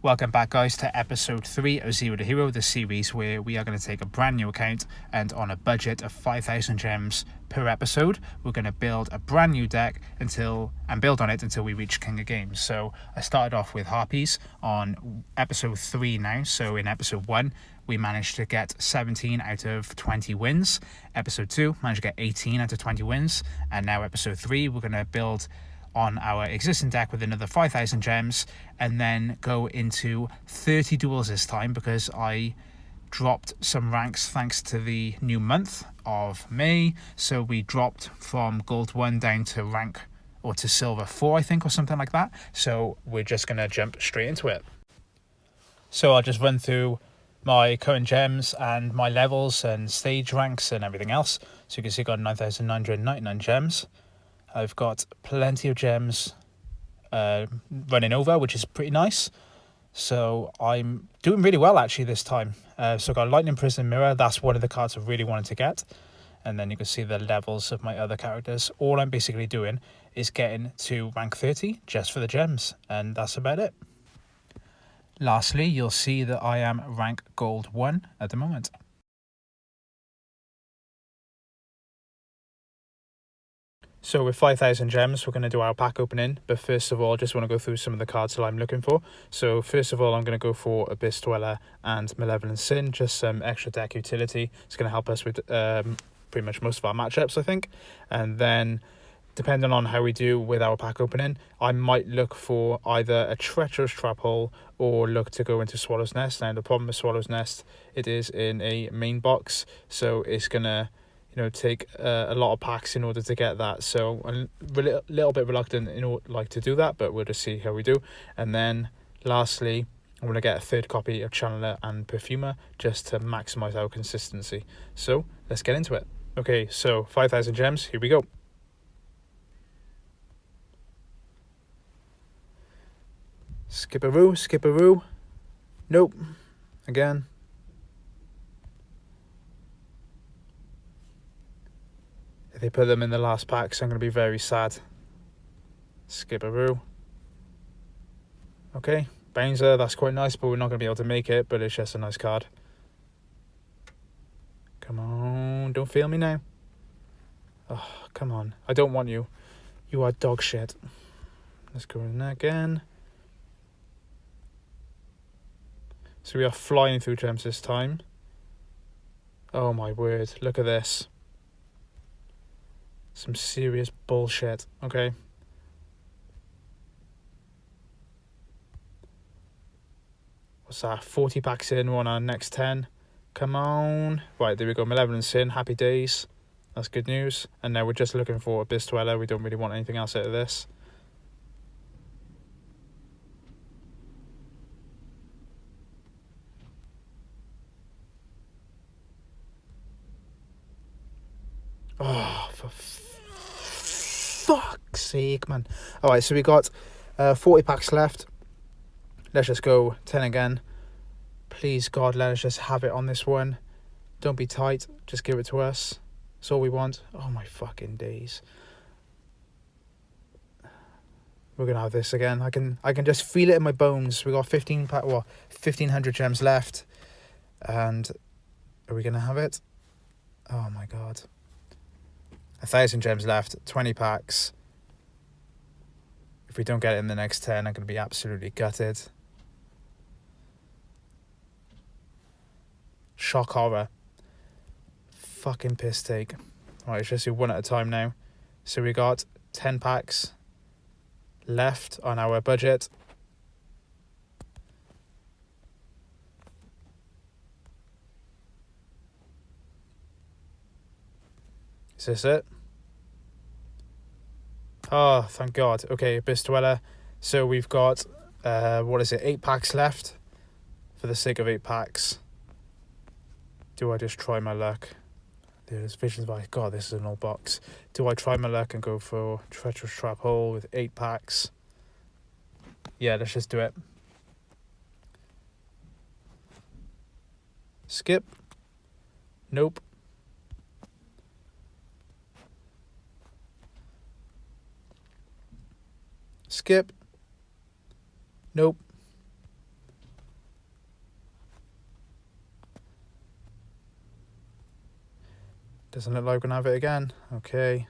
Welcome back, guys, to episode 3 of Zero to Hero, the series where we are going to take a brand new account and on a budget of 5,000 gems per episode, we're going to build a brand new deck and build on it until we reach King of Games. So I started off with Harpies on episode 3 now. So in episode 1, we managed to get 17 out of 20 wins. Episode 2, managed to get 18 out of 20 wins. And now episode 3, we're going to build on our existing deck with another 5,000 gems and then go into 30 duels this time because I dropped some ranks thanks to the new month of May. So we dropped from gold 1 down to rank or to silver 4, I think, or something like that. So we're just going to jump straight into it. So I'll just run through my current gems and my levels and stage ranks and everything else. So you can see I got 9,999 gems. I've got plenty of gems running over, which is pretty nice. So I'm doing really well, actually, this time. So I've got Lightning Prison Mirror. That's one of the cards I really wanted to get. And then you can see the levels of my other characters. All I'm basically doing is getting to rank 30 just for the gems. And that's about it. Lastly, you'll see that I am rank gold 1 at the moment. So with 5,000 gems, we're going to do our pack opening. But first of all, I just want to go through some of the cards that I'm looking for. So first of all, I'm going to go for Abyss Dweller and Malevolent Sin. Just some extra deck utility. It's going to help us with pretty much most of our matchups, I think. And then, depending on how we do with our pack opening, I might look for either a Treacherous Trap Hole or look to go into Swallow's Nest. Now, the problem with Swallow's Nest, it is in a main box. So it's going to take a lot of packs in order to get that. So I'm a little bit reluctant to do that, but we'll just see how we do. And then lastly, I'm going to get a third copy of Channeler and Perfumer just to maximize our consistency. So let's get into it. Okay, so 5,000 gems, here we go. Skipperoo, skipperoo. Nope. Again. If they put them in the last packs, I'm going to be very sad. Skipperoo. Okay, Bouncer, that's quite nice, but we're not going to be able to make it, but it's just a nice card. Come on, don't fail me now. Oh, come on. I don't want you. You are dog shit. Let's go in there again. So we are flying through gems this time. Oh my word, look at this. Some serious bullshit. Okay. What's that? 40 packs in. We're on our next 10. Come on. Right, there we go. Malevolent Sin. Happy days. That's good news. And now we're just looking for Abyss Dweller. We don't really want anything else out of this. Oh, for fuck's sake, man. Alright, so we got 40 packs left. Let's just go 10 again. Please, God, let us just have it on this one. Don't be tight. Just give it to us. That's all we want. Oh, my fucking days. We're going to have this again. I can just feel it in my bones. We got 1,500 gems left. And are we going to have it? Oh, my God. 1,000 gems left, 20 packs. If we don't get it in the next 10, I'm going to be absolutely gutted. Shock horror. Fucking piss take. Alright, let's just do one at a time now. So we got 10 packs left on our budget. Is this it? Oh, thank God. Okay, Abyss Dweller. So we've got, 8 packs left for the sake of 8 packs. Do I just try my luck? There's Visions of Ice. God, this is an old box. Do I try my luck and go for Treacherous Trap Hole with 8 packs? Yeah, let's just do it. Skip. Nope. Skip. Nope. Doesn't look like we're gonna have it again. Okay.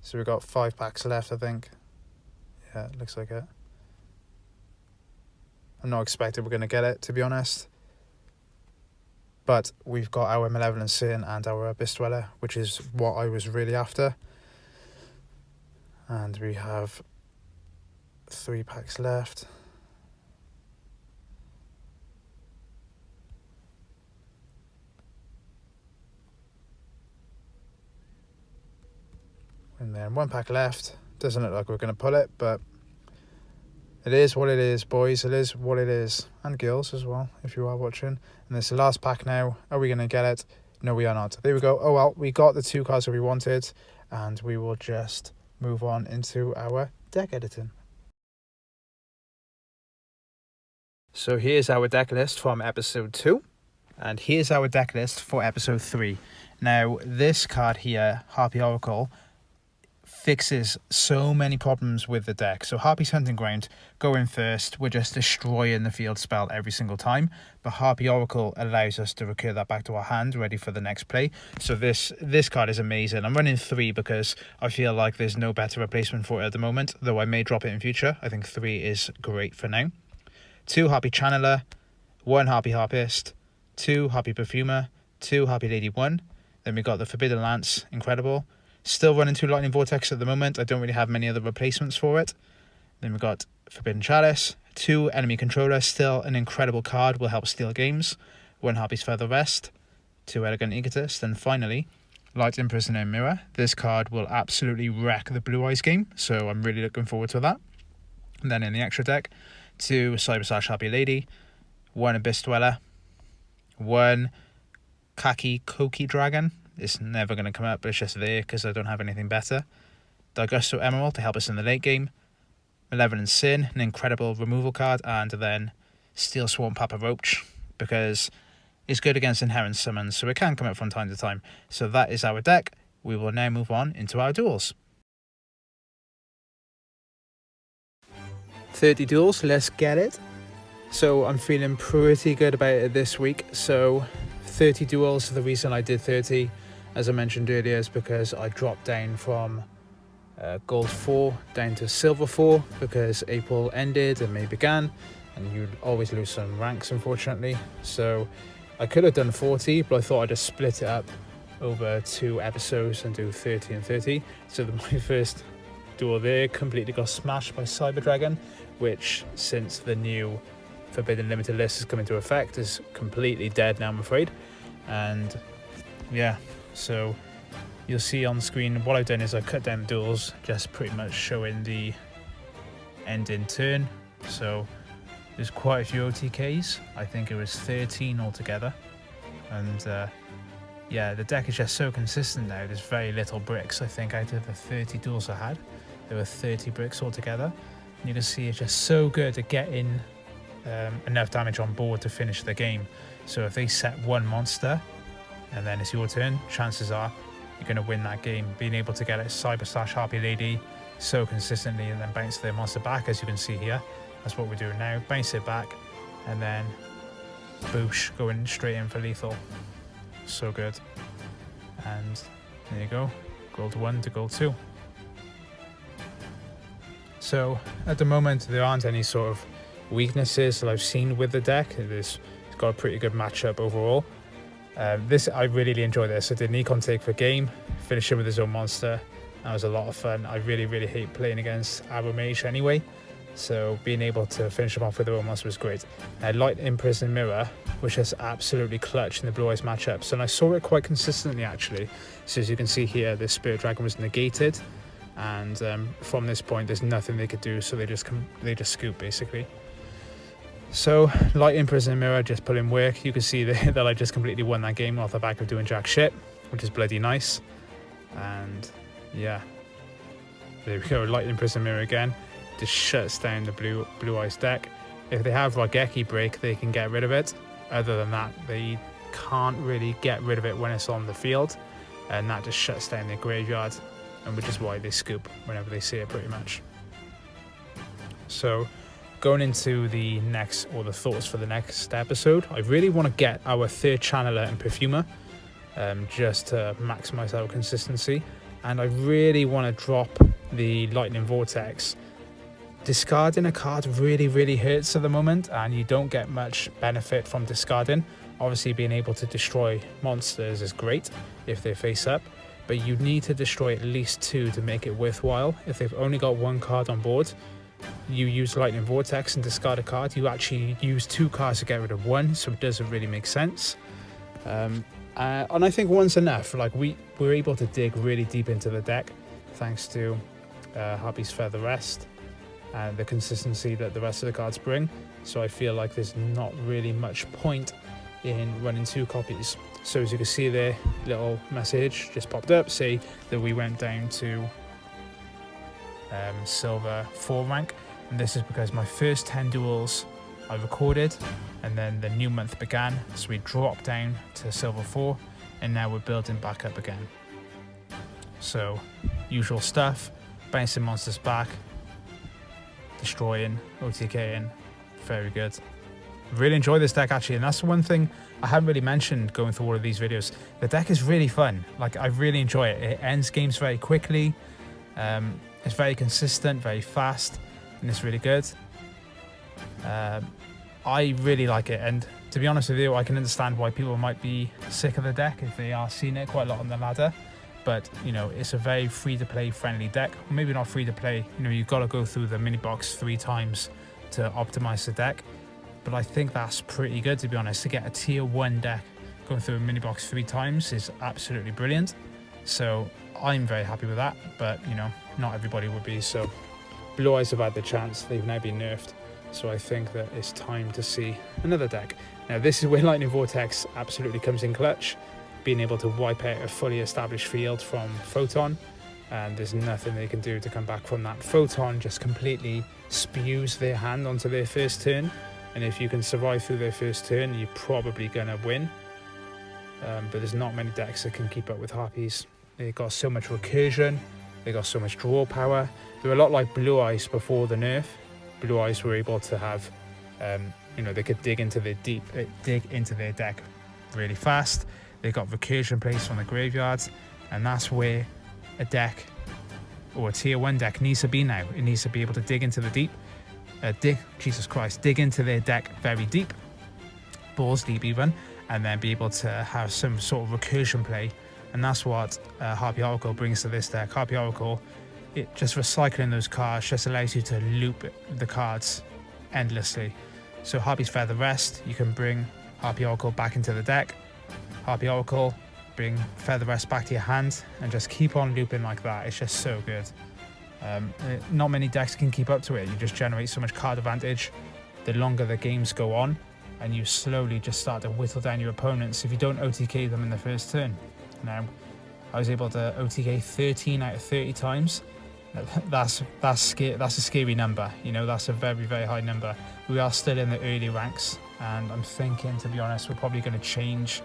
So we've got 5 packs left, I think. Yeah, it looks like it. I'm not expecting we're gonna get it, to be honest. But we've got our Malevolent Sin and our Abyss Dweller, which is what I was really after. And we have 3 packs left. And then 1 pack left. Doesn't look like we're going to pull it, but it is what it is, boys. It is what it is. And girls as well, if you are watching. And this is the last pack now. Are we going to get it? No, we are not. There we go. Oh, well, we got the 2 cards that we wanted. And we will just move on into our deck editing. So here's our deck list from episode 2. And here's our deck list for episode 3. Now, this card here, Harpy Oracle, fixes so many problems with the deck. So Harpy's Hunting Ground, going first, we're just destroying the field spell every single time. But Harpy Oracle allows us to recur that back to our hand, ready for the next play. So this card is amazing. I'm running 3 because I feel like there's no better replacement for it at the moment, though I may drop it in future. I think 3 is great for now. 2 Harpy Channeler, 1 Harpy Harpist, 2 Harpy Perfumer, 2 Harpy Lady 1. Then we got the Forbidden Lance, incredible. Still running 2 Lightning Vortex at the moment. I don't really have many other replacements for it. Then we got Forbidden Chalice, 2 Enemy Controller, still an incredible card, will help steal games. 1 Harpy's Feather Vest, 2 Elegant Egotist, and finally, Light Imprisoner Mirror. This card will absolutely wreck the Blue Eyes game, so I'm really looking forward to that. And then in the extra deck, 2 Cyber / Harpy Lady, 1 Abyss Dweller, 1 Khaki Koki Dragon. It's never going to come up, but it's just there because I don't have anything better. D'Augusto Emerald to help us in the late game. Malevolent Sin, an incredible removal card. And then Steel Swarm Papa Roach, because it's good against inherent summons, so it can come up from time to time. So that is our deck. We will now move on into our duels. 30 duels, let's get it. So I'm feeling pretty good about it this week. So 30 duels, the reason I did 30, as I mentioned earlier, is because I dropped down from gold 4 down to silver 4 because April ended and May began, and you always lose some ranks, unfortunately. So I could have done 40, but I thought I'd just split it up over 2 episodes and do 30 and 30. So my first duel there completely got smashed by Cyber Dragon, which, since the new Forbidden Limited list has come into effect, is completely dead now, I'm afraid. And yeah, so you'll see on the screen what I've done is I've cut down the duels, just pretty much showing the ending turn. So there's quite a few OTKs. I think it was 13 altogether. And yeah, the deck is just so consistent now. There's very little bricks. I think out of the 30 duels I had, there were 30 bricks altogether. And you can see it's just so good at getting enough damage on board to finish the game. So if they set 1 monster and then it's your turn, chances are you're going to win that game. Being able to get a Cyber / Harpy Lady so consistently and then bounce their monster back, as you can see here, that's what we're doing now. Bounce it back and then boosh, going straight in for lethal. So good. And there you go, gold 1 to gold 2. So at the moment there aren't any sort of weaknesses that I've seen with the deck. It's got a pretty good matchup overall. I really enjoy this. I did an econ take for game, finished him with his own monster. That was a lot of fun. I really hate playing against Arrow Mage anyway, so being able to finish him off with their own monster was great. Now Light Imprison Mirror, which is absolutely clutch in the Blue Eyes matchups, and I saw it quite consistently actually. So as you can see here, this Spirit Dragon was negated, and from this point there's nothing they could do, so they just scoop basically. So Light Imprison Mirror just put in work. You can see that I just completely won that game off the back of doing jack shit, which is bloody nice. And yeah, there we go. Light Imprison Mirror again just shuts down the blue Eyes deck. If they have Raigeki break, they can get rid of it. Other than that, they can't really get rid of it when it's on the field, and that just shuts down their graveyard, and which is why they scoop whenever they see it pretty much. So going into the next, or the thoughts for the next episode, I really want to get our 3rd Channeler and Perfumer. just to maximize our consistency. And I really want to drop the Lightning Vortex. Discarding a card really hurts at the moment, and you don't get much benefit from discarding. Obviously, being able to destroy monsters is great if they're face up, but you need to destroy at least 2 to make it worthwhile. If they've only got 1 card on board, you use Lightning Vortex and discard a card, you actually use 2 cards to get rid of 1, so it doesn't really make sense. And I think 1's enough. Like, we're able to dig really deep into the deck thanks to Harpy's Feather Rest and the consistency that the rest of the cards bring. So I feel like there's not really much point in running 2 copies. So as you can see there, little message just popped up, say that we went down to silver 4 rank, and this is because my first 10 duels I recorded, and then the new month began, so we dropped down to silver 4, and now we're building back up again. So usual stuff, bouncing monsters back, destroying, OTKing, very good. Really enjoy this deck actually, and that's one thing I haven't really mentioned going through all of these videos. The deck is really fun. Like, I really enjoy it. It ends games very quickly. It's very consistent, very fast, and it's really good. I really like it, and to be honest with you, I can understand why people might be sick of the deck if they are seeing it quite a lot on the ladder. But, you know, it's a very free-to-play friendly deck. Maybe not free-to-play, you know, you've got to go through the mini box 3 times to optimize the deck. But I think that's pretty good, to be honest. To get a tier 1 deck going through a mini box 3 times is absolutely brilliant. So I'm very happy with that, but, you know, not everybody would be. So Blue Eyes have had the chance. They've now been nerfed. So I think that it's time to see another deck. Now, this is where Lightning Vortex absolutely comes in clutch. Being able to wipe out a fully established field from Photon, and there's nothing they can do to come back from that. Photon just completely spews their hand onto their first turn, and if you can survive through their first turn, you're probably gonna win. But there's not many decks that can keep up with Harpies. They've got so much recursion, they got so much draw power. They're a lot like Blue Eyes before the nerf. Blue Eyes were able to have, you know, they could dig into their deck really fast. They got recursion plays from the graveyards, and that's where a deck or a tier 1 deck needs to be now. It needs to be able to dig into the deep, dig into their deck very deep, balls deep even, and then be able to have some sort of recursion play. And that's what Harpy Oracle brings to this deck. Harpy Oracle, it just recycling those cards just allows you to loop the cards endlessly. So Harpy's Feather Rest, you can bring Harpy Oracle back into the deck. Harpy Oracle, bring Feather Rest back to your hand, and just keep on looping like that. It's just so good. Not many decks can keep up to it. You just generate so much card advantage the longer the games go on, and you slowly just start to whittle down your opponents if you don't OTK them in the first turn. Now, I was able to OTK 13 out of 30 times. That's a scary number. You know, that's a very high number. We are still in the early ranks, and I'm thinking, to be honest, we're probably going to change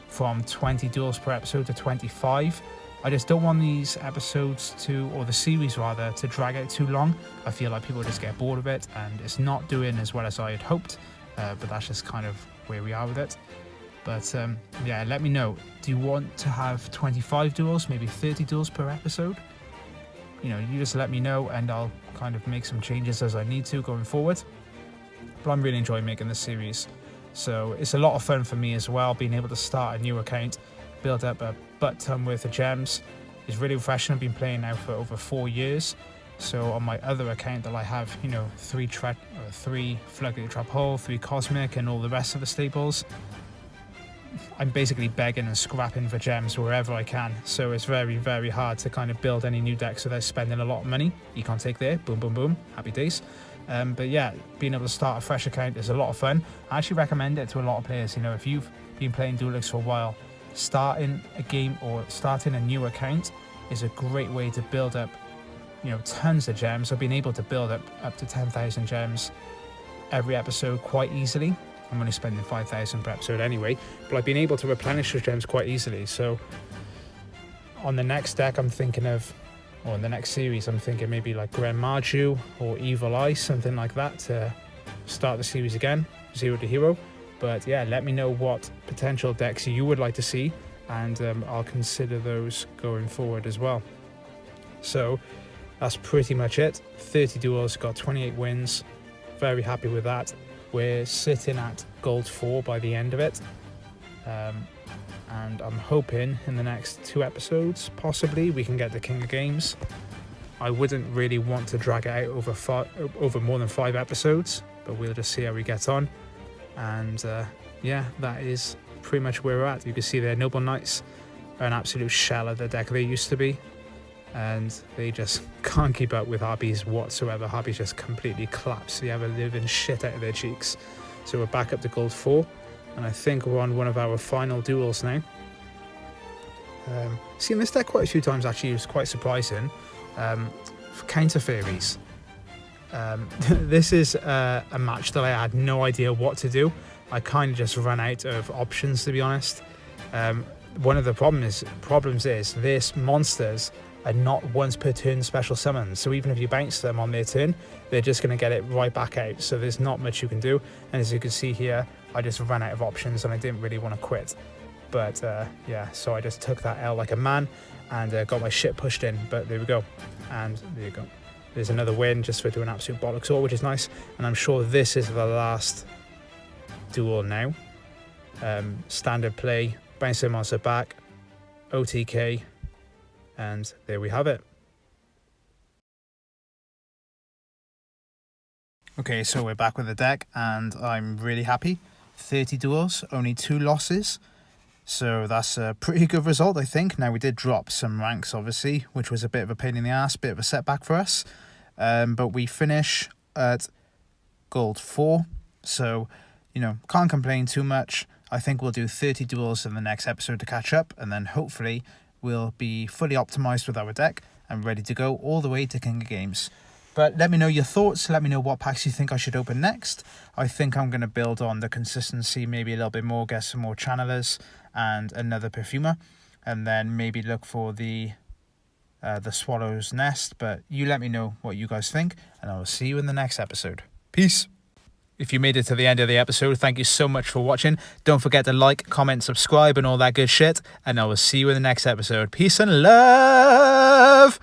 from 20 duels per episode to 25. I just don't want these episodes or the series rather, to drag out too long. I feel like people just get bored of it, and it's not doing as well as I had hoped, but that's just kind of where we are with it. But yeah, let me know. Do you want to have 25 duels, maybe 30 duels per episode? You know, you just let me know, and I'll kind of make some changes as I need to going forward. But I'm really enjoying making this series. So it's a lot of fun for me as well, being able to start a new account, build up a butt-ton worth of gems. It's really refreshing. I've been playing now for over 4 years. So on my other account that I have, you know, 3 Floodgate Trap Hole, 3 Cosmic, and all the rest of the staples, I'm basically begging and scrapping for gems wherever I can. So it's very hard to kind of build any new decks without spending a lot of money. Econ take there, boom boom boom, happy days. But yeah, being able to start a fresh account is a lot of fun. I actually recommend it to a lot of players. You know, if you've been playing Duel Links for a while, starting a game or starting a new account is a great way to build up, you know, tons of gems. I've been able to build up to 10,000 gems every episode quite easily. I'm only spending 5,000 per episode anyway, but I've been able to replenish those gems quite easily. So on the next deck I'm thinking of, or in the next series I'm thinking maybe like Grand Marju or Evil Eye, something like that, to start the series again, 0 to hero. But yeah, let me know what potential decks you would like to see, and I'll consider those going forward as well. So that's pretty much it. 30 duels, got 28 wins. Very happy with that. We're sitting at gold 4 by the end of it. And I'm hoping in the next 2 episodes, possibly, we can get the King of Games. I wouldn't really want to drag it out over more than 5 episodes, but we'll just see how we get on. And yeah, that is pretty much where we're at. You can see there, Noble Knights are an absolute shell of the deck they used to be, and they just can't keep up with Harpies whatsoever. Harpies just completely collapse. They have a living shit out of their cheeks. So we're back up to gold 4, and I think we're on one of our final duels now. Seen this deck quite a few times actually. It was quite surprising. For counter fairies, this is a match that I had no idea what to do. I kind of just ran out of options, to be honest. One of the problems is this monsters are not once per turn special summons, so even if you bounce them on their turn, they're just going to get it right back out, so there's not much you can do. And as you can see here, I just ran out of options and I didn't really want to quit. But yeah, so I just took that L like a man and got my shit pushed in, but there we go. And there you go. There's another win just for doing absolute bollocks all, which is nice. And I'm sure this is the last duel now. Standard play, bounce the monster back, OTK, and there we have it. Okay, so we're back with the deck and I'm really happy. 30 duels, only 2 losses. So that's a pretty good result, I think. Now, we did drop some ranks, obviously, which was a bit of a pain in the ass, bit of a setback for us. But we finish at gold 4. So, you know, can't complain too much. I think we'll do 30 duels in the next episode to catch up. And then hopefully we'll be fully optimized with our deck and ready to go all the way to King of Games. But let me know your thoughts. Let me know what packs you think I should open next. I think I'm going to build on the consistency, maybe a little bit more, get some more channelers and another perfumer, and then maybe look for the Swallow's Nest. But you let me know what you guys think, and I will see you in the next episode. Peace. If you made it to the end of the episode, thank you so much for watching. Don't forget to like, comment, subscribe, and all that good shit, and I will see you in the next episode. Peace and love.